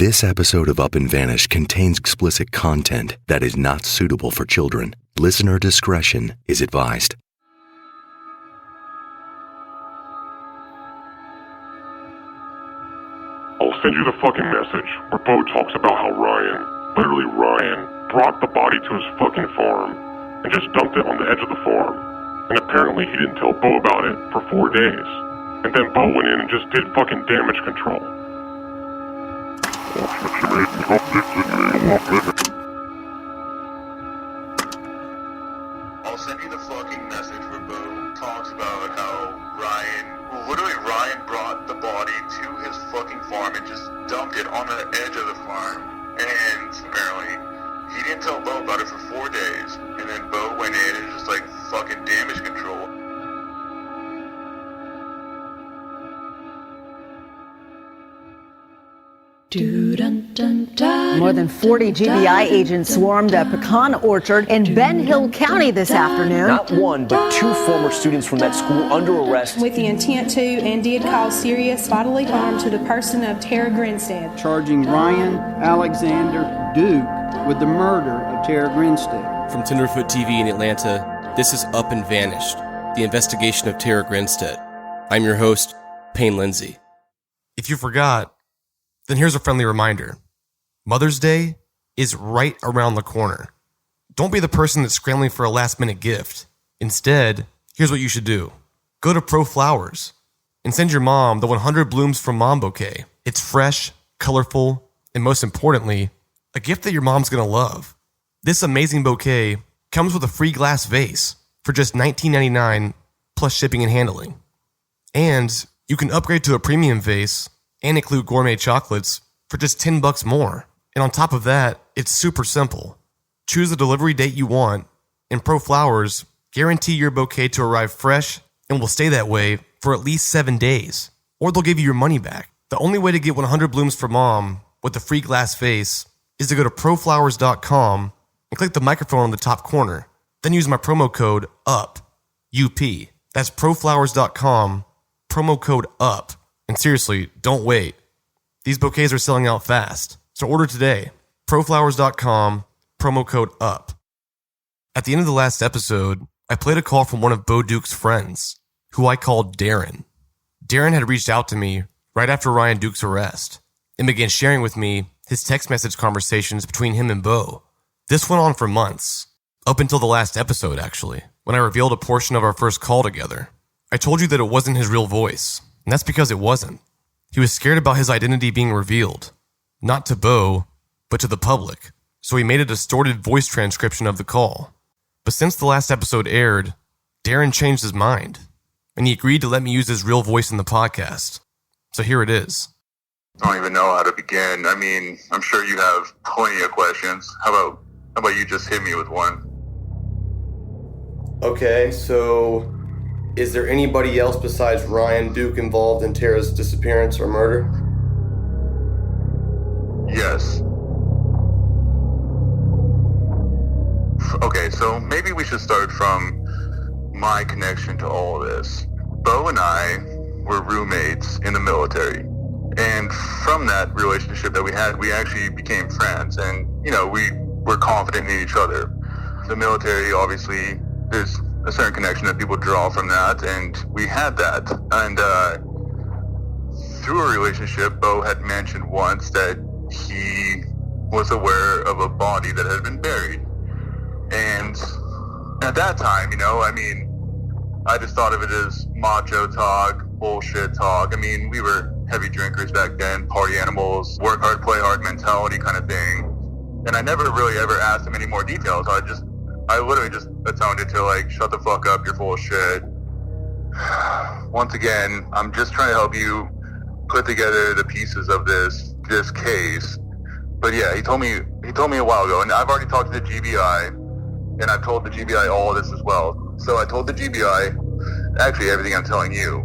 This episode of Up and Vanish contains explicit content that is not suitable for children. Listener discretion is advised. I'll send you the fucking message where Bo talks about how Ryan, literally Ryan, brought the body to his fucking farm and just dumped it on the edge of the farm. And apparently he didn't tell Bo about it for 4 days. And then Bo went in and just did fucking damage control. I'll send you the fucking message where Bo talks about how Ryan brought the body to his fucking farm and just dumped it on the edge of the farm. And apparently, he didn't tell Bo about it for 4 days. And then Bo went in and just like fucking damage control. More than 40 GBI agents swarmed a pecan orchard in Ben Hill County this afternoon. Not one, but two former students from that school under arrest. With the intent to and did cause serious bodily harm to the person of Tara Grinstead. Charging Ryan Alexander Duke with the murder of Tara Grinstead. From Tenderfoot TV in Atlanta, this is Up and Vanished, the investigation of Tara Grinstead. I'm your host, Payne Lindsay. If you forgot, then here's a friendly reminder. Mother's Day is right around the corner. Don't be the person that's scrambling for a last-minute gift. Instead, here's what you should do. Go to Pro Flowers and send your mom the 100 Blooms from Mom bouquet. It's fresh, colorful, and most importantly, a gift that your mom's gonna love. This amazing bouquet comes with a free glass vase for just $19.99 plus shipping and handling. And you can upgrade to a premium vase and include gourmet chocolates for just $10 more. And on top of that, it's super simple. Choose the delivery date you want, and Pro Flowers guarantee your bouquet to arrive fresh and will stay that way for at least 7 days. Or they'll give you your money back. The only way to get 100 Blooms for Mom with a free glass vase is to go to proflowers.com and click the microphone on the top corner. Then use my promo code UP, UP. That's proflowers.com, promo code UP. And seriously, don't wait. These bouquets are selling out fast. So order today. Proflowers.com, promo code UP. At the end of the last episode, I played a call from one of Bo Duke's friends, who I called Darren. Darren had reached out to me right after Ryan Duke's arrest and began sharing with me his text message conversations between him and Bo. This went on for months, up until the last episode actually, when I revealed a portion of our first call together. I told you that it wasn't his real voice. And that's because it wasn't. He was scared about his identity being revealed. Not to Bo, but to the public. So he made a distorted voice transcription of the call. But since the last episode aired, Darren changed his mind. And he agreed to let me use his real voice in the podcast. So here it is. I don't even know how to begin. I mean, I'm sure you have plenty of questions. How about you just hit me with one? Okay, so is there anybody else besides Ryan Duke involved in Tara's disappearance or murder? Yes. Okay, so maybe we should start from my connection to all of this. Bo and I were roommates in the military. And from that relationship that we had, we actually became friends. And, we were confident in each other. The military, obviously, there's a certain connection that people draw from that, and we had that. And through a relationship, Bo had mentioned once that he was aware of a body that had been buried. And at that time, I just thought of it as macho talk, bullshit talk. We were heavy drinkers back then, party animals, work hard, play hard mentality kind of thing. And I never really ever asked him any more details. I literally just atoned it to shut the fuck up, you're full of shit. Once again, I'm just trying to help you put together the pieces of this case. But yeah, he told me a while ago, and I've already talked to the GBI, and I've told the GBI all of this as well. So I told the GBI, actually everything I'm telling you.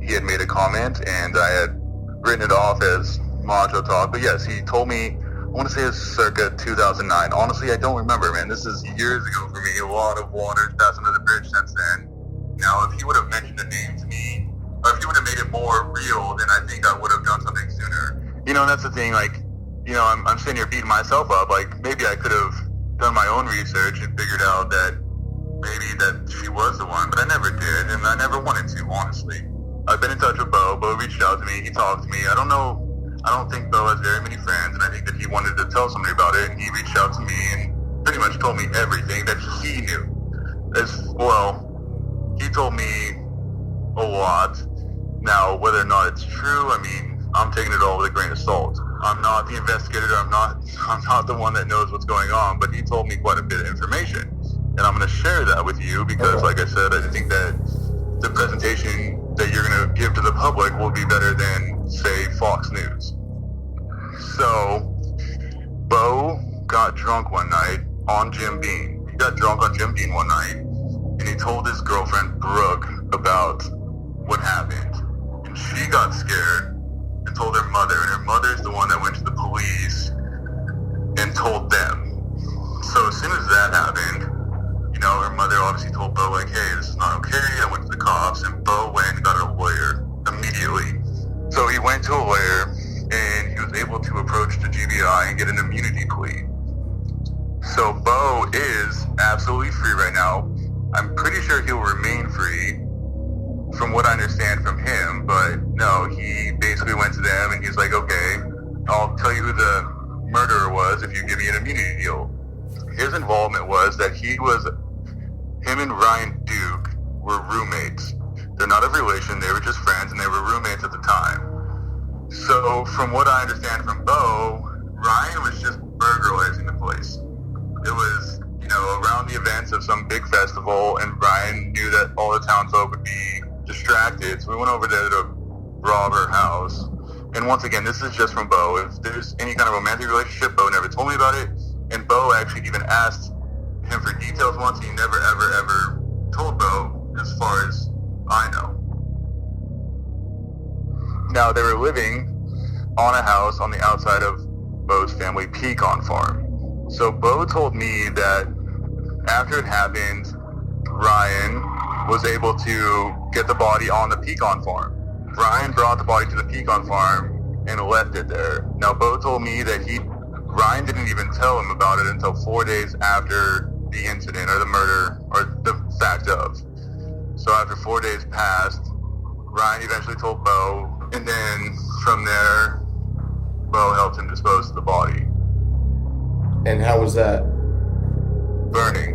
He had made a comment, and I had written it off as macho talk. But yes, he told me, I want to say it's circa 2009. Honestly, I don't remember, man. This is years ago for me. A lot of water's passed under the bridge since then. Now, if he would have mentioned a name to me, or if he would have made it more real, then I think I would have done something sooner. That's the thing, I'm sitting here beating myself up. Like, maybe I could have done my own research and figured out that maybe that she was the one, but I never did, and I never wanted to, honestly. I've been in touch with Bo. Bo reached out to me. He talked to me. I don't think Bo has very many friends, and I think that he wanted to tell somebody about it, and he reached out to me and pretty much told me everything that he knew. As well, he told me a lot. Now, whether or not it's true, I mean, I'm taking it all with a grain of salt. I'm not the investigator. I'm not the one that knows what's going on, but he told me quite a bit of information, and I'm going to share that with you because, like I said, I think that the presentation that you're going to give to the public will be better than, say, Fox News. So, Bo got drunk one night on Jim Beam. He got drunk on Jim Beam one night, and he told his girlfriend, Brooke, about what happened. And she got scared and told her mother, and her mother's the one that went to the police and told them. So as soon as that happened, her mother obviously told Bo, like, hey, this is not okay. I went to the cops, and Bo went and got a lawyer immediately. So he went to a lawyer, and he was able to approach the GBI and get an immunity plea. So Bo is absolutely free right now. I'm pretty sure he'll remain free from what I understand from him, but no, he basically went to them and he's like, okay, I'll tell you who the murderer was if you give me an immunity deal. His involvement was that him and Ryan Duke were roommates. They're not of relation, they were just friends, and they were roommates at the time. So from what I understand from Bo, Ryan was just burglarizing the place. It was, around the events of some big festival, and Ryan knew that all the townsfolk would be distracted, so we went over there to rob her house. And once again, this is just from Bo. If there's any kind of romantic relationship, Bo never told me about it, and Bo actually even asked him for details once. He never, ever told Bo, as far as I know. Now, they were living on a house on the outside of Bo's family pecan farm. So Bo told me that after it happened, Ryan was able to get the body on the pecan farm. Ryan brought the body to the pecan farm and left it there. Now, Bo told me that Ryan didn't even tell him about it until 4 days after the incident or the murder or the fact of. So after 4 days passed, Ryan eventually told Bo, and then from there, Bo helped him dispose of the body. And how was that? Burning.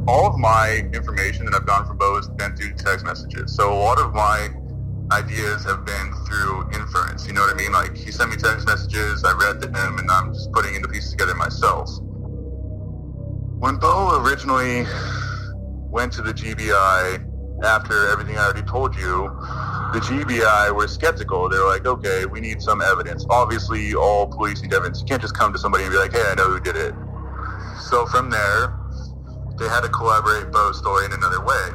All of my information that I've gotten from Bo has been through text messages. So a lot of my ideas have been through inference. You know what I mean? Like, he sent me text messages, I read them, and I'm just putting the pieces together myself. When Bo originally went to the GBI, after everything I already told you, the GBI were skeptical. They're like, okay, we need some evidence. Obviously, all police need evidence. You can't just come to somebody and be like, hey, I know who did it. So from there, they had to collaborate Bo's story in another way.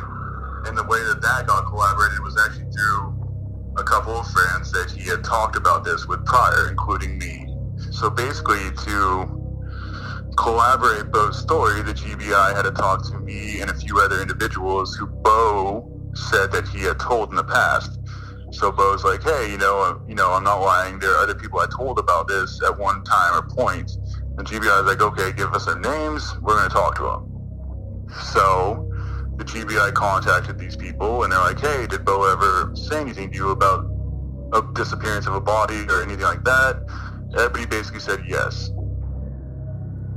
And the way that got collaborated was actually through a couple of friends that he had talked about this with prior, including me. So basically, to collaborate Bo's story, the GBI had to talk to me and a few other individuals who Bo said that he had told in the past. So Bo's like, hey, I'm not lying. There are other people I told about this at one time or point. And GBI is like, okay, give us their names. We're going to talk to them. So the GBI contacted these people, and they're like, hey, did Bo ever say anything to you about a disappearance of a body or anything like that? Everybody basically said yes.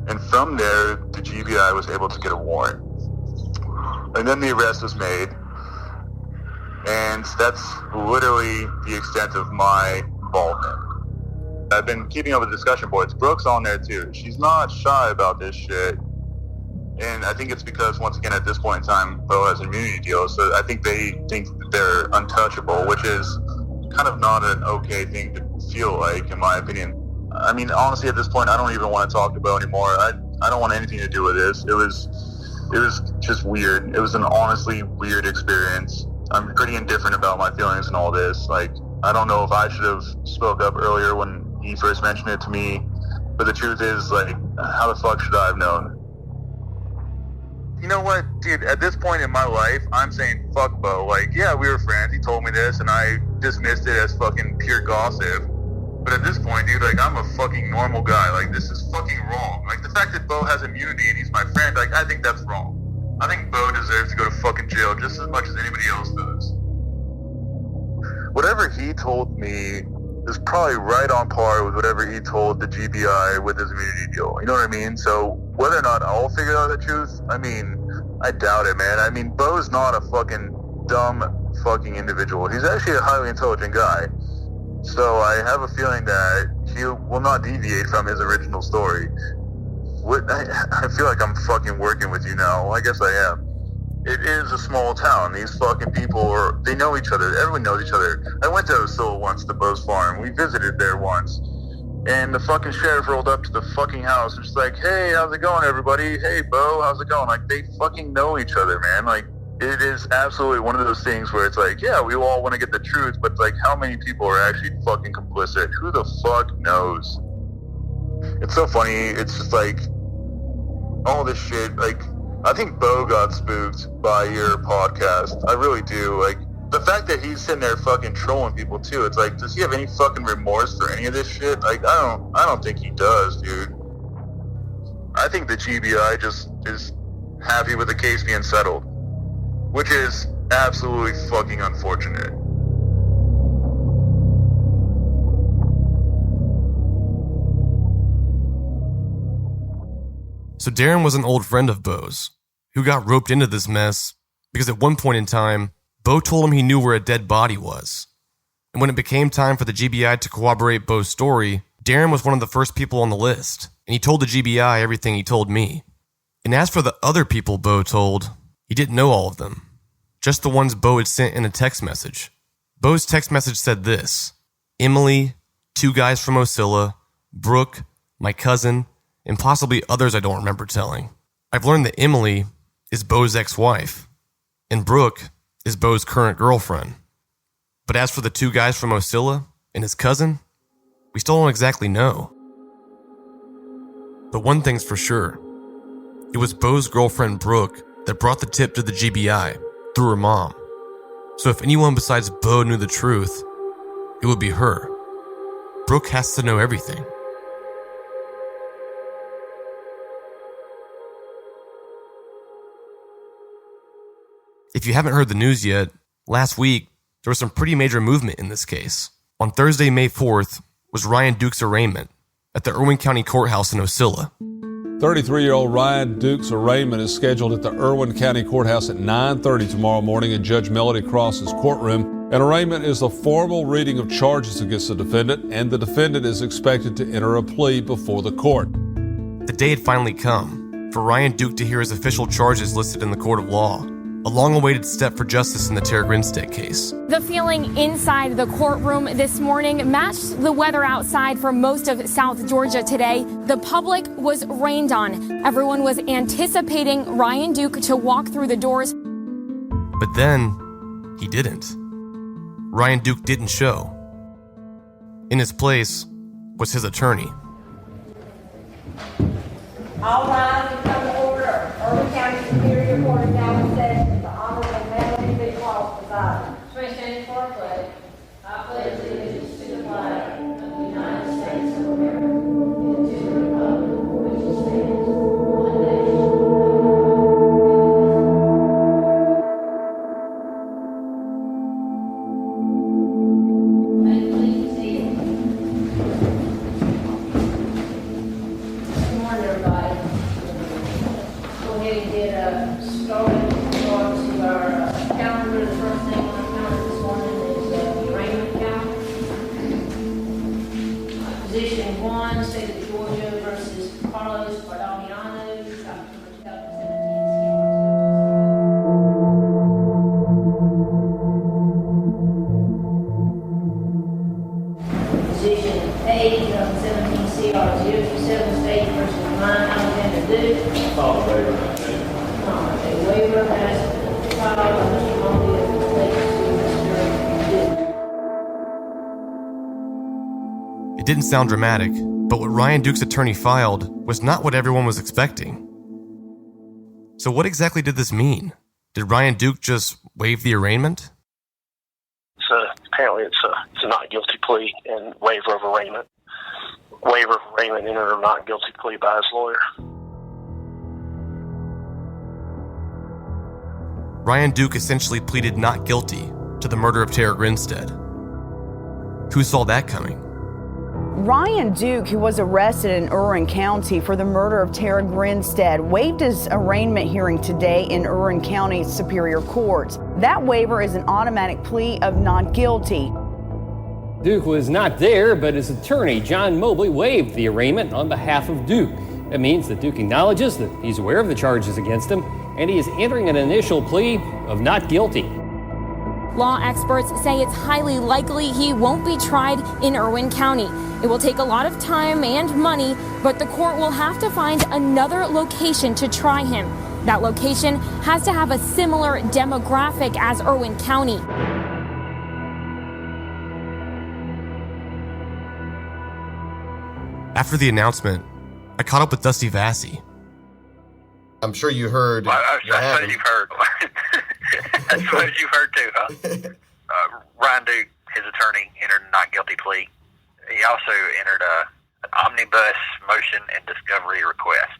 And from there, the GBI was able to get a warrant. And then the arrest was made. And that's literally the extent of my involvement. I've been keeping up with discussion boards. Brooke's on there too. She's not shy about this shit. And I think it's because, once again, at this point in time, Bo has an immunity deal. So I think they think that they're untouchable, which is kind of not an okay thing to feel like, in my opinion. I mean, honestly, at this point, I don't even want to talk to Bo anymore. I don't want anything to do with this. It was just weird. It was an honestly weird experience. I'm pretty indifferent about my feelings and all this. Like, I don't know if I should have spoke up earlier when he first mentioned it to me. But the truth is, like, how the fuck should I have known? You know what, dude, at this point in my life, I'm saying fuck Bo. Like, yeah, we were friends. He told me this, and I dismissed it as fucking pure gossip. But at this point, like I'm a fucking normal guy. Like, this is fucking wrong. Like, the fact that Bo has immunity and he's my friend, like, I think that's wrong. I think Bo deserves to go to fucking jail just as much as anybody else does. Whatever he told me is probably right on par with whatever he told the GBI with his immunity deal. You know what I mean? So whether or not I'll figure out the truth, I mean, I doubt it, man. I mean, Bo's not a fucking dumb fucking individual. He's actually a highly intelligent guy. So I have a feeling that he will not deviate from his original story. I feel like I'm fucking working with you now. Well, I guess I am. It is a small town. These fucking people they know each other. Everyone knows each other. I went to Osceola once, to Bo's farm. We visited there once. And the fucking sheriff rolled up to the fucking house and was like, hey, how's it going, everybody? Hey, Bo, how's it going? Like, they fucking know each other, man. Like, it is absolutely one of those things where it's like, yeah, we all want to get the truth, but like, how many people are actually fucking complicit? Who the fuck knows? It's so funny. It's just like, all this shit, like, I think Bo got spooked by your podcast. I really do. Like, the fact that he's sitting there fucking trolling people too, it's like, does he have any fucking remorse for any of this shit? Like, I don't think he does, dude. I think the GBI just is happy with the case being settled, which is absolutely fucking unfortunate. So Darren was an old friend of Bo's, who got roped into this mess because at one point in time, Bo told him he knew where a dead body was. And when it became time for the GBI to corroborate Bo's story, Darren was one of the first people on the list, and he told the GBI everything he told me. And as for the other people Bo told, he didn't know all of them, just the ones Bo had sent in a text message. Bo's text message said this: Emily, 2 guys from Osceola, Brooke, my cousin, and possibly others I don't remember telling. I've learned that Emily is Bo's ex-wife, and Brooke is Bo's current girlfriend. But as for the 2 guys from Osceola and his cousin, we still don't exactly know. But one thing's for sure. It was Bo's girlfriend Brooke that brought the tip to the GBI through her mom. So if anyone besides Bo knew the truth, it would be her. Brooke has to know everything. If you haven't heard the news yet, last week, there was some pretty major movement in this case. On Thursday, May 4th, was Ryan Duke's arraignment at the Irwin County Courthouse in Osceola. 33-year-old Ryan Duke's arraignment is scheduled at the Irwin County Courthouse at 9:30 tomorrow morning in Judge Melody Cross's courtroom. An arraignment is a formal reading of charges against the defendant, and the defendant is expected to enter a plea before the court. The day had finally come for Ryan Duke to hear his official charges listed in the court of law. A long-awaited step for justice in the Tara Grinstead case. The feeling inside the courtroom this morning matched the weather outside for most of South Georgia today. The public was rained on. Everyone was anticipating Ryan Duke to walk through the doors. But then, he didn't. Ryan Duke didn't show. In his place was his attorney. All rise and come to order. Irwin County Superior Court is now in session. The Honorable Melody B. Cross presiding. Stand for a pledge. I pledge allegiance to the flag of the United States of America and to the republic for which it stands, one nation. Good morning, everybody. Go ahead and get started with regard to our calendar. The first thing on our calendar this morning is the arraignment count. Position 1, State of Georgia versus Carlos Guadalmiano, October 2017. Position A, 2017 CR 027, State versus Ryan Alexander Duke. File a waiver. A waiver has been filed by Mr. Mobley of Mr. Duke. It didn't sound dramatic, but what Ryan Duke's attorney filed was not what everyone was expecting. So what exactly did this mean? Did Ryan Duke just waive the arraignment? Apparently it's a not guilty plea and waiver of arraignment. waiver of arraignment entered a not guilty plea by his lawyer. Ryan Duke essentially pleaded not guilty to the murder of Tara Grinstead. Who saw that coming? Ryan Duke, who was arrested in Irwin County for the murder of Tara Grinstead, waived his arraignment hearing today in Irwin County Superior Court. That waiver is an automatic plea of not guilty. Duke was not there, but his attorney, John Mobley, waived the arraignment on behalf of Duke. That means that Duke acknowledges that he's aware of the charges against him, and he is entering an initial plea of not guilty. Law experts say it's highly likely he won't be tried in Irwin County. It will take a lot of time and money, but the court will have to find another location to try him. That location has to have a similar demographic as Irwin County. After the announcement, I caught up with Dusty Vassy. I'm sure you heard. Well, that's what you've heard. That's what you've heard too, huh? Ryan Duke, his attorney, entered a not guilty plea. He also entered an omnibus motion and discovery request,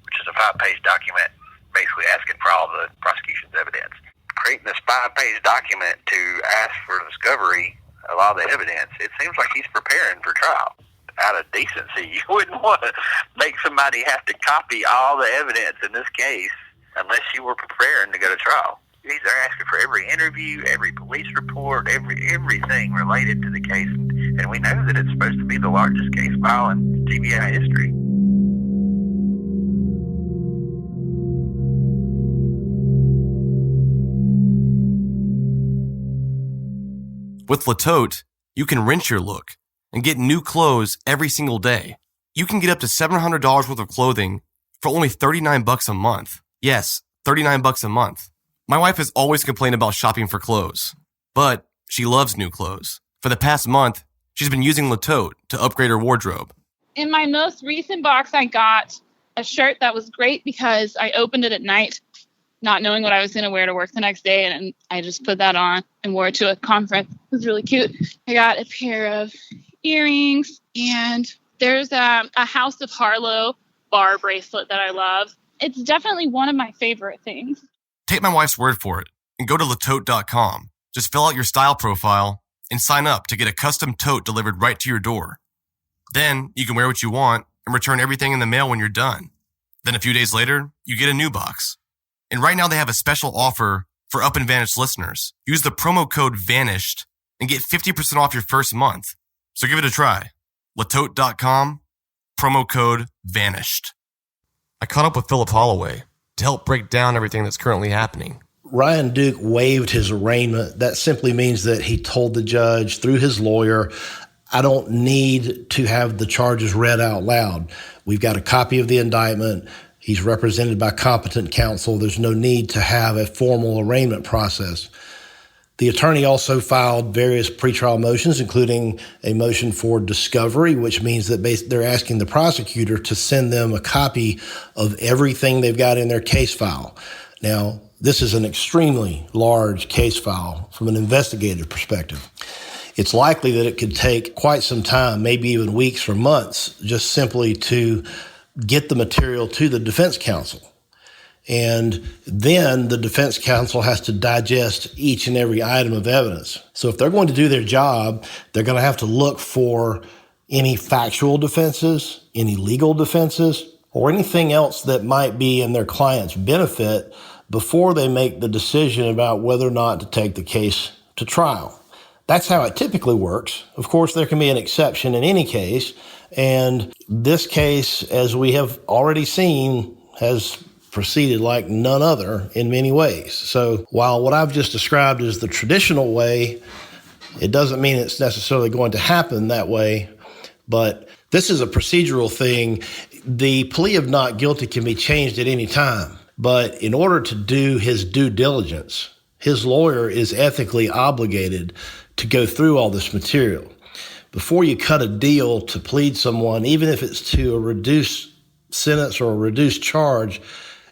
which is a 5-page document basically asking for all the prosecution's evidence. Creating this 5-page document to ask for discovery of all the evidence, it seems like he's preparing for trial. Out of decency, you wouldn't want to make somebody have to copy all the evidence in this case unless you were preparing to go to trial. They're asking for every interview, every police report, everything related to the case. And we know that it's supposed to be the largest case file in GBI history. With Le Tote, you can rinse your look and get new clothes every single day. You can get up to $700 worth of clothing for only $39 a month. Yes, $39 a month. My wife has always complained about shopping for clothes, but she loves new clothes. For the past month, she's been using Le Tote to upgrade her wardrobe. In my most recent box, I got a shirt that was great because I opened it at night, not knowing what I was going to wear to work the next day, and I just put that on and wore it to a conference. It was really cute. I got a pair of earrings, and there's a House of Harlow bar bracelet that I love. It's definitely one of my favorite things. Take my wife's word for it and go to letote.com. Just fill out your style profile and sign up to get a custom tote delivered right to your door. Then you can wear what you want and return everything in the mail when you're done. Then a few days later, you get a new box. And right now they have a special offer for Up and Vanished listeners. Use the promo code VANISHED and get 50% off your first month. So give it a try. letote.com, promo code VANISHED. I caught up with Philip Holloway to help break down everything that's currently happening. Ryan Duke waived his arraignment. That simply means that he told the judge through his lawyer, I don't need to have the charges read out loud. We've got a copy of the indictment. He's represented by competent counsel. There's no need to have a formal arraignment process. The attorney also filed various pretrial motions, including a motion for discovery, which means that they're asking the prosecutor to send them a copy of everything they've got in their case file. Now, this is an extremely large case file from an investigative perspective. It's likely that it could take quite some time, maybe even weeks or months, just simply to get the material to the defense counsel. And then the defense counsel has to digest each and every item of evidence. So if they're going to do their job, they're going to have to look for any factual defenses, any legal defenses, or anything else that might be in their client's benefit before they make the decision about whether or not to take the case to trial. That's how it typically works. Of course, there can be an exception in any case. And this case, as we have already seen, has proceeded like none other in many ways. So while what I've just described is the traditional way, it doesn't mean it's necessarily going to happen that way. But this is a procedural thing. The plea of not guilty can be changed at any time. But in order to do his due diligence, his lawyer is ethically obligated to go through all this material. Before you cut a deal to plead someone, even if it's to a reduced sentence or a reduced charge,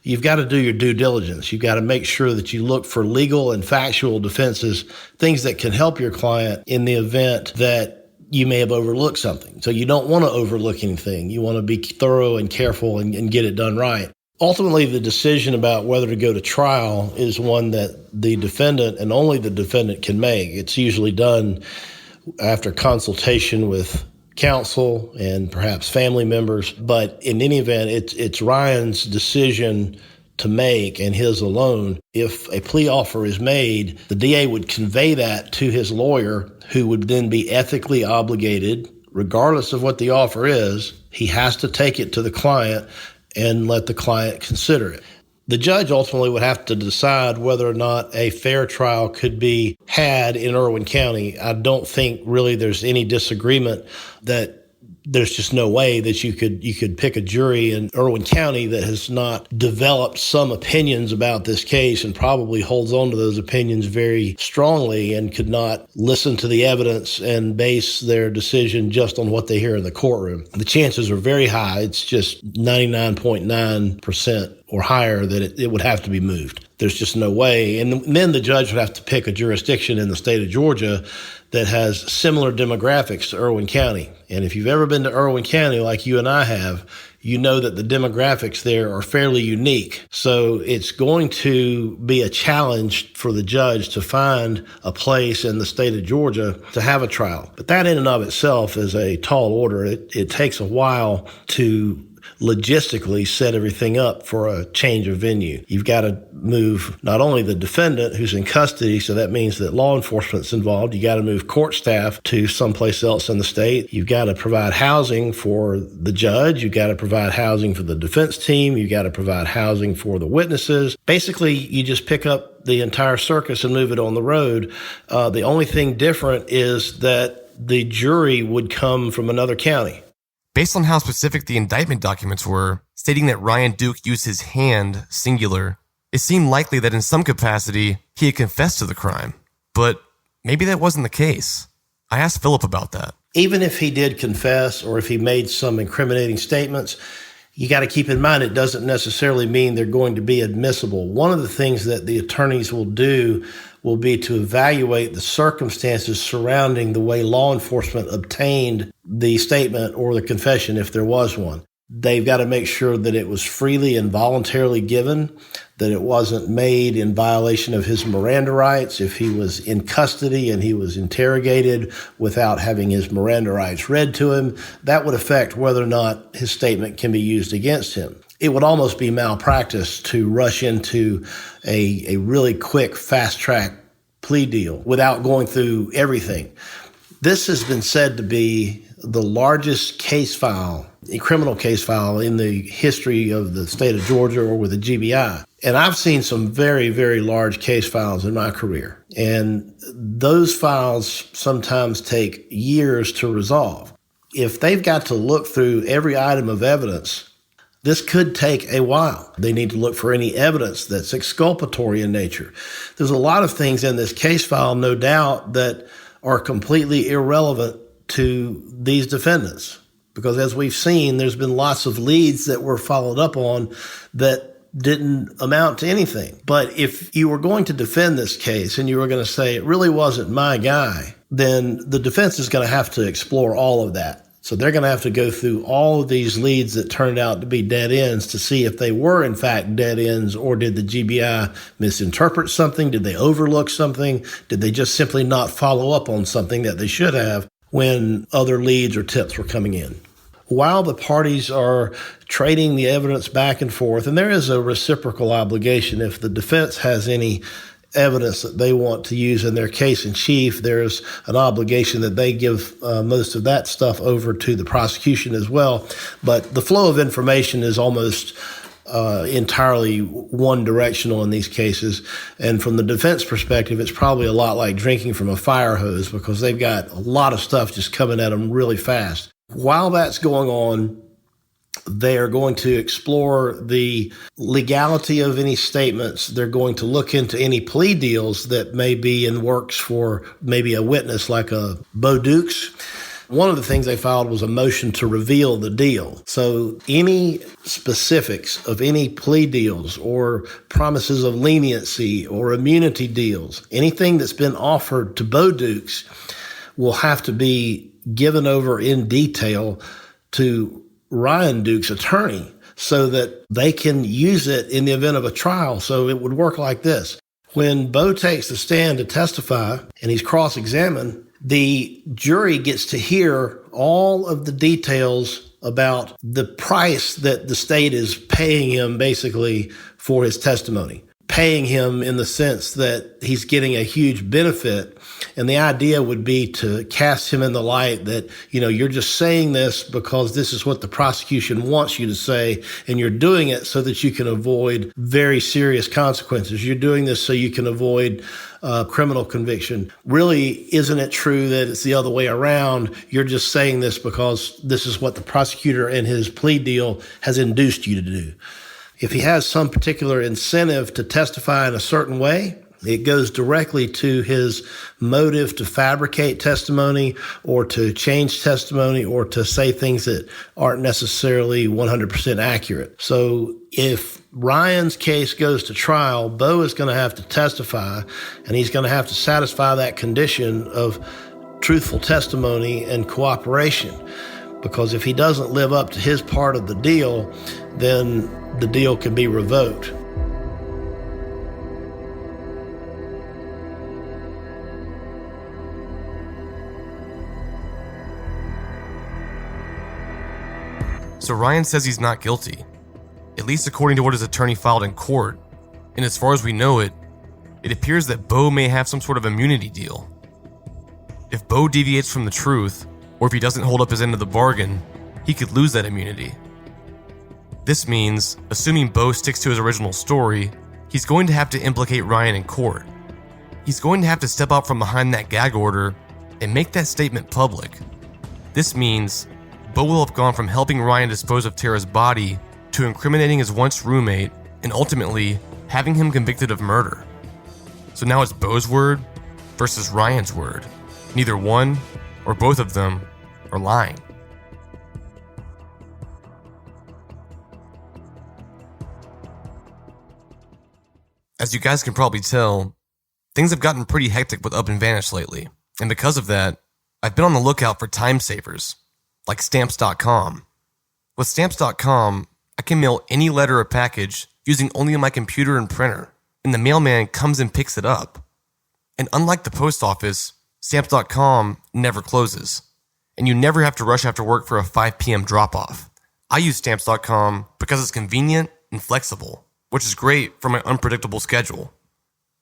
you've got to do your due diligence. You've got to make sure that you look for legal and factual defenses, things that can help your client in the event that you may have overlooked something. So you don't want to overlook anything. You want to be thorough and careful and get it done right. Ultimately, the decision about whether to go to trial is one that the defendant and only the defendant can make. It's usually done after consultation with counsel and perhaps family members. But in any event, it's Ryan's decision to make, and his alone. If a plea offer is made, the DA would convey that to his lawyer, who would then be ethically obligated, regardless of what the offer is. He has to take it to the client and let the client consider it. The judge ultimately would have to decide whether or not a fair trial could be had in Irwin County. I don't think really there's any disagreement that there's just no way that you could pick a jury in Irwin County that has not developed some opinions about this case and probably holds on to those opinions very strongly and could not listen to the evidence and base their decision just on what they hear in the courtroom. The chances are very high. It's just 99.9% or higher that it would have to be moved. There's just no way. And then the judge would have to pick a jurisdiction in the state of Georgia that has similar demographics to Irwin County. And if you've ever been to Irwin County like you and I have, you know that the demographics there are fairly unique. So it's going to be a challenge for the judge to find a place in the state of Georgia to have a trial. But that in and of itself is a tall order. It takes a while to logistically set everything up for a change of venue. You've got to move not only the defendant who's in custody, so that means that law enforcement's involved. You got to move court staff to someplace else in the state. You've got to provide housing for the judge. You've got to provide housing for the defense team. You've got to provide housing for the witnesses. Basically, you just pick up the entire circus and move it on the road. The only thing different is that the jury would come from another county. Based on how specific the indictment documents were, stating that Ryan Duke used his hand, singular, it seemed likely that in some capacity he had confessed to the crime. But maybe that wasn't the case. I asked Philip about that. Even if he did confess or if he made some incriminating statements, you got to keep in mind it doesn't necessarily mean they're going to be admissible. One of the things that the attorneys will do will be to evaluate the circumstances surrounding the way law enforcement obtained the statement or the confession, if there was one. They've got to make sure that it was freely and voluntarily given, that it wasn't made in violation of his Miranda rights. If he was in custody and he was interrogated without having his Miranda rights read to him, that would affect whether or not his statement can be used against him. It would almost be malpractice to rush into a really quick, fast-track plea deal without going through everything. This has been said to be the largest case file, a criminal case file in the history of the state of Georgia or with the GBI. And I've seen some very, very large case files in my career. And those files sometimes take years to resolve. If they've got to look through every item of evidence, this could take a while. They need to look for any evidence that's exculpatory in nature. There's a lot of things in this case file, no doubt, that are completely irrelevant to these defendants. Because as we've seen, there's been lots of leads that were followed up on that didn't amount to anything. But if you were going to defend this case and you were going to say it really wasn't my guy, then the defense is going to have to explore all of that. So they're going to have to go through all of these leads that turned out to be dead ends to see if they were in fact dead ends, or did the GBI misinterpret something? Did they overlook something? Did they just simply not follow up on something that they should have when other leads or tips were coming in? While the parties are trading the evidence back and forth, and there is a reciprocal obligation, if the defense has any evidence that they want to use in their case in chief, there's an obligation that they give most of that stuff over to the prosecution as well. But the flow of information is almost entirely one-directional in these cases. And from the defense perspective, it's probably a lot like drinking from a fire hose, because they've got a lot of stuff just coming at them really fast. While that's going on, they are going to explore the legality of any statements. They're going to look into any plea deals that may be in works for maybe a witness like a Bo Dukes. One of the things they filed was a motion to reveal the deal. So any specifics of any plea deals or promises of leniency or immunity deals, anything that's been offered to Bo Dukes will have to be given over in detail to Ryan Duke's attorney so that they can use it in the event of a trial. So it would work like this. When Bo takes the stand to testify and he's cross-examined, the jury gets to hear all of the details about the price that the state is paying him basically for his testimony, paying him in the sense that he's getting a huge benefit. And the idea would be to cast him in the light that, you're just saying this because this is what the prosecution wants you to say, and you're doing it so that you can avoid very serious consequences. You're doing this so you can avoid criminal conviction. Really, isn't it true that it's the other way around? You're just saying this because this is what the prosecutor in his plea deal has induced you to do. If he has some particular incentive to testify in a certain way, it goes directly to his motive to fabricate testimony or to change testimony or to say things that aren't necessarily 100% accurate. So if Ryan's case goes to trial, Bo is going to have to testify, and he's going to have to satisfy that condition of truthful testimony and cooperation. Because if he doesn't live up to his part of the deal, then the deal can be revoked. So Ryan says he's not guilty, at least according to what his attorney filed in court, and as far as we know it appears that Bo may have some sort of immunity deal. If Bo deviates from the truth, or if he doesn't hold up his end of the bargain, he could lose that immunity. This means, assuming Bo sticks to his original story, he's going to have to implicate Ryan in court. He's going to have to step out from behind that gag order and make that statement public. This means Bo will have gone from helping Ryan dispose of Tara's body to incriminating his once roommate and ultimately having him convicted of murder. So now it's Bo's word versus Ryan's word. Neither one or both of them are lying. As you guys can probably tell, things have gotten pretty hectic with Up and Vanish lately, and because of that, I've been on the lookout for time savers, like Stamps.com. With Stamps.com, I can mail any letter or package using only my computer and printer, and the mailman comes and picks it up. And unlike the post office, Stamps.com never closes, and you never have to rush after work for a 5 p.m. drop-off. I use Stamps.com because it's convenient and flexible, which is great for my unpredictable schedule.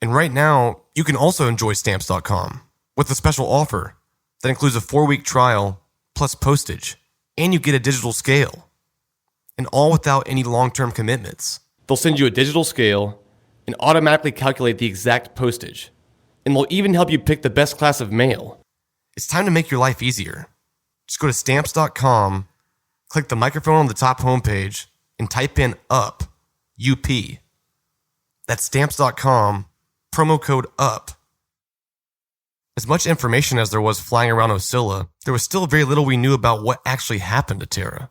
And right now, you can also enjoy Stamps.com with a special offer that includes a 4-week trial plus postage, and you get a digital scale, and all without any long-term commitments. They'll send you a digital scale and automatically calculate the exact postage, and they'll even help you pick the best class of mail. It's time to make your life easier. Just go to Stamps.com, click the microphone on the top homepage, and type in UP, UP. That's Stamps.com, promo code UP. As much information as there was flying around Ocilla, there was still very little we knew about what actually happened to Tara.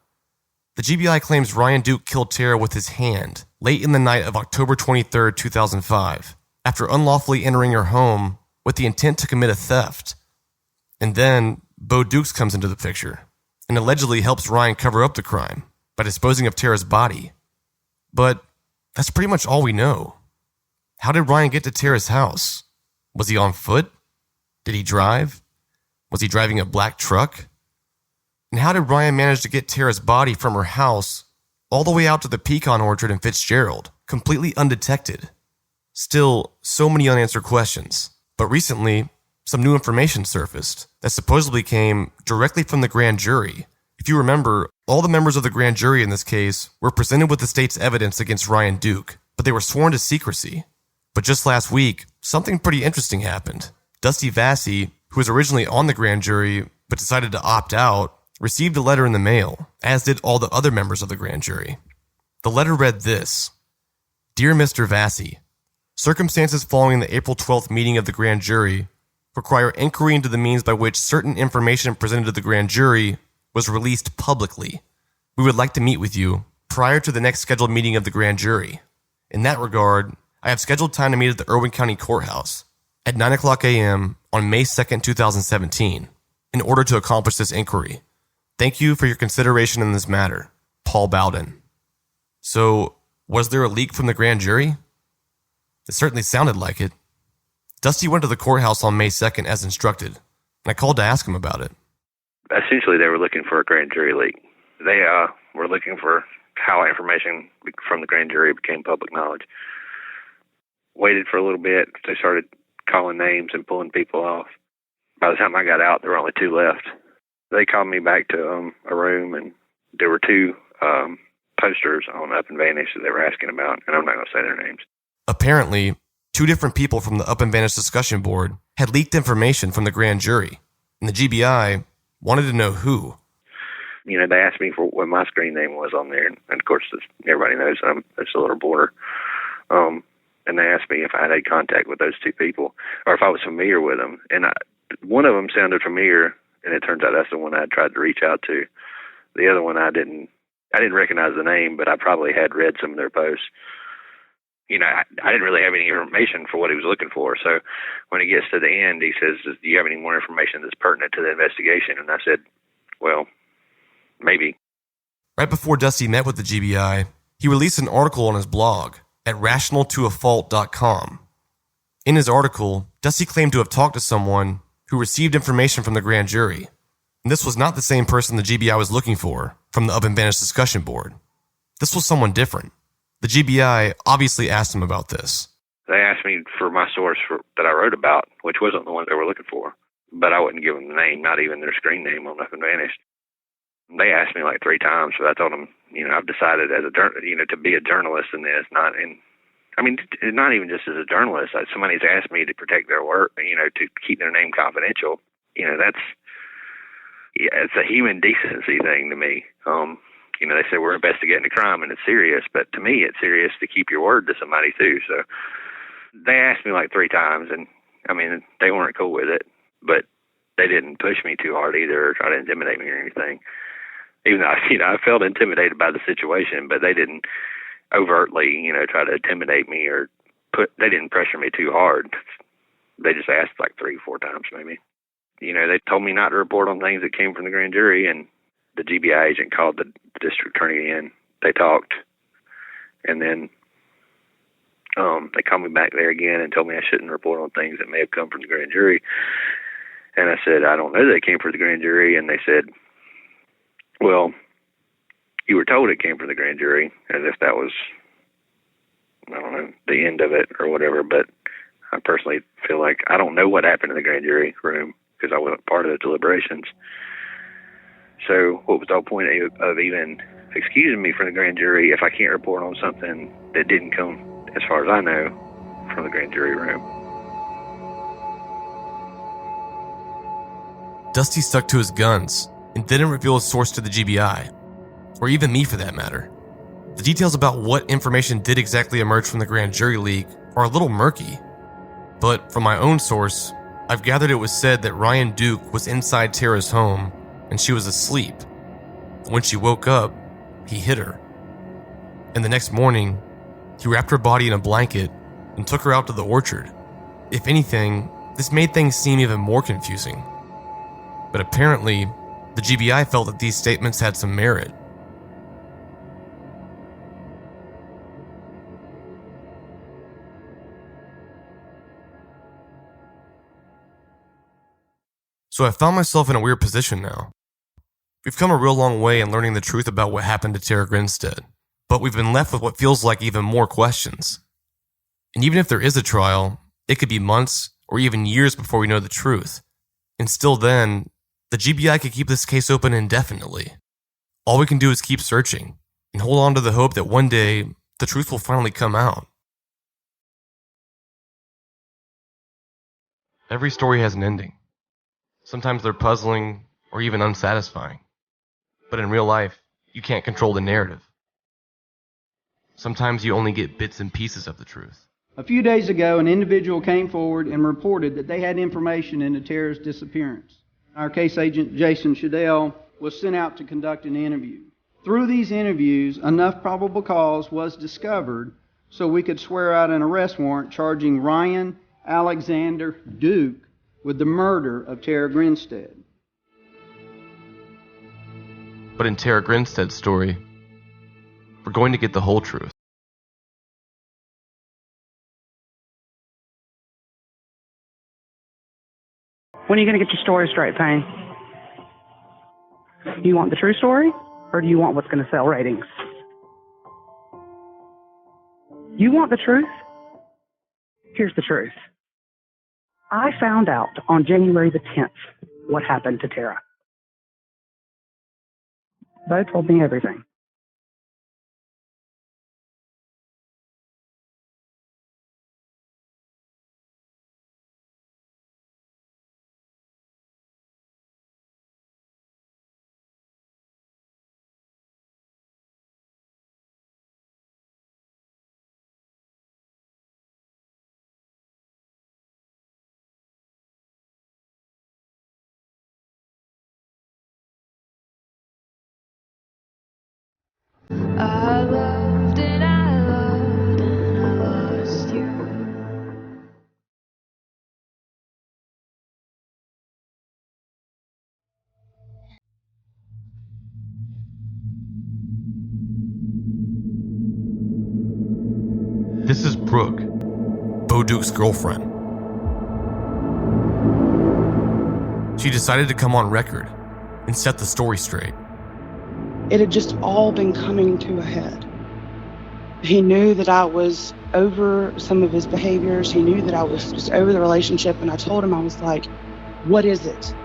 The GBI claims Ryan Duke killed Tara with his hand late in the night of October 23, 2005, after unlawfully entering her home with the intent to commit a theft. And then Bo Dukes comes into the picture and allegedly helps Ryan cover up the crime by disposing of Tara's body. But that's pretty much all we know. How did Ryan get to Tara's house? Was he on foot? Did he drive? Was he driving a black truck? And how did Ryan manage to get Tara's body from her house all the way out to the pecan orchard in Fitzgerald, completely undetected? Still, so many unanswered questions. But recently, some new information surfaced that supposedly came directly from the grand jury. If you remember, all the members of the grand jury in this case were presented with the state's evidence against Ryan Duke, but they were sworn to secrecy. But just last week, something pretty interesting happened. Dusty Vassy, who was originally on the grand jury but decided to opt out, received a letter in the mail, as did all the other members of the grand jury. The letter read this: Dear Mr. Vassy, circumstances following the April 12th meeting of the grand jury require inquiry into the means by which certain information presented to the grand jury was released publicly. We would like to meet with you prior to the next scheduled meeting of the grand jury. In that regard, I have scheduled time to meet at the Irwin County Courthouse at 9 o'clock a.m. on May 2nd, 2017. in order to accomplish this inquiry. Thank you for your consideration in this matter. Paul Bowden. So, was there a leak from the grand jury? It certainly sounded like it. Dusty went to the courthouse on May 2nd as instructed, and I called to ask him about it. Essentially, they were looking for a grand jury leak. They were looking for how information from the grand jury became public knowledge. Waited for a little bit. They started calling names and pulling people off. By the time I got out, there were only 2 left. They called me back to a room, and there were 2 posters on Up and Vanish that they were asking about, and I'm not going to say their names. Apparently, 2 different people from the Up and Vanish discussion board had leaked information from the grand jury, and the GBI wanted to know who. You know, they asked me for what my screen name was on there, and of course, everybody knows I'm just a little border. And they asked me if I had had contact with those 2 people, or if I was familiar with them. And one of them sounded familiar, and it turns out that's the one I tried to reach out to. The other one, I didn't recognize the name, but I probably had read some of their posts. You know, I didn't really have any information for what he was looking for. So when he gets to the end, he says, "Do you have any more information that's pertinent to the investigation?" And I said, "Well, maybe." Right before Dusty met with the GBI, he released an article on his blog at rationaltoafault.com. In his article, Dusty claimed to have talked to someone who received information from the grand jury. And this was not the same person the GBI was looking for from the Up and Vanish discussion board. This was someone different. The GBI obviously asked him about this. They asked me for my source that I wrote about, which wasn't the one they were looking for. But I wouldn't give them the name, not even their screen name on Up and Vanish. They asked me like 3 times, so I told them, you know, I've decided as to be a journalist in this, not even just as a journalist. Somebody's asked me to protect their work, you know, to keep their name confidential. You know, it's a human decency thing to me. You know, they say we're investigating a crime and it's serious, but to me, it's serious to keep your word to somebody too. So they asked me like 3 times, and I mean, they weren't cool with it, but they didn't push me too hard either or try to intimidate me or anything. Even though, you know, I felt intimidated by the situation, but they didn't overtly, you know, try to intimidate me or they didn't pressure me too hard. They just asked like 3 or 4 times maybe. You know, they told me not to report on things that came from the grand jury, and the GBI agent called the district attorney in. They talked, and then they called me back there again and told me I shouldn't report on things that may have come from the grand jury. And I said, I don't know that it came from the grand jury. And they said, well, you were told it came from the grand jury, as if that was, I don't know, the end of it or whatever. But I personally feel like I don't know what happened in the grand jury room because I wasn't part of the deliberations. So what was the whole point of even excusing me from the grand jury if I can't report on something that didn't come, as far as I know, from the grand jury room? Dusty stuck to his guns and didn't reveal his source to the GBI, or even me for that matter. The details about what information did exactly emerge from the grand jury leak are a little murky, but from my own source, I've gathered it was said that Ryan Duke was inside Tara's home and she was asleep. When she woke up, he hit her. And the next morning, he wrapped her body in a blanket and took her out to the orchard. If anything, this made things seem even more confusing. But apparently, the GBI felt that these statements had some merit. So I found myself in a weird position now. We've come a real long way in learning the truth about what happened to Tara Grinstead, but we've been left with what feels like even more questions. And even if there is a trial, it could be months or even years before we know the truth. And still then, the GBI could keep this case open indefinitely. All we can do is keep searching and hold on to the hope that one day the truth will finally come out. Every story has an ending. Sometimes they're puzzling or even unsatisfying. But in real life, you can't control the narrative. Sometimes you only get bits and pieces of the truth. A few days ago, an individual came forward and reported that they had information into Tara's disappearance. Our case agent, Jason Shadell, was sent out to conduct an interview. Through these interviews, enough probable cause was discovered so we could swear out an arrest warrant charging Ryan Alexander Duke with the murder of Tara Grinstead. But in Tara Grinstead's story, we're going to get the whole truth. When are you going to get your story straight, Payne? Do you want the true story, or do you want what's going to sell ratings? You want the truth? Here's the truth. I found out on January the 10th what happened to Tara. Bo told me everything. I loved and I loved and I lost you. This is Brooke, Bo Duke's girlfriend. She decided to come on record and set the story straight. It had just all been coming to a head. He knew that I was over some of his behaviors. He knew that I was just over the relationship. And I told him, I was like, what is it?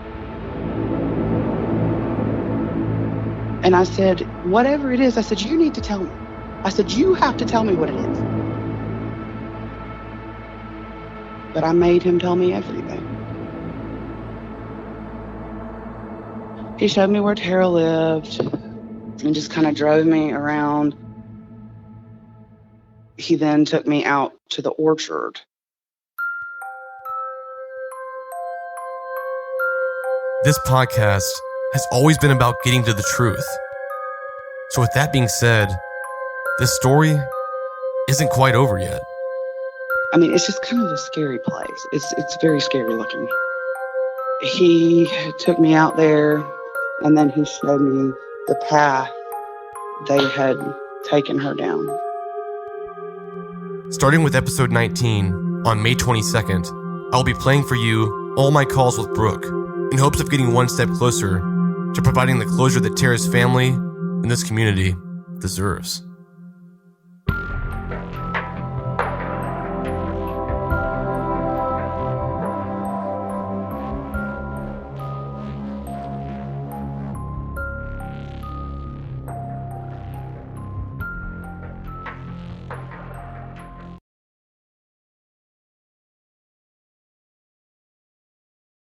And I said, whatever it is, I said, you need to tell me. I said, you have to tell me what it is. But I made him tell me everything. He showed me where Tara lived and just kind of drove me around. He then took me out to the orchard. This podcast has always been about getting to the truth. So with that being said, this story isn't quite over yet. I mean, it's just kind of a scary place. It's very scary looking. He took me out there, and then he showed me the path they had taken her down. Starting with episode 19, on May 22nd, I'll be playing for you all my calls with Brooke, in hopes of getting one step closer to providing the closure that Tara's family and this community deserves.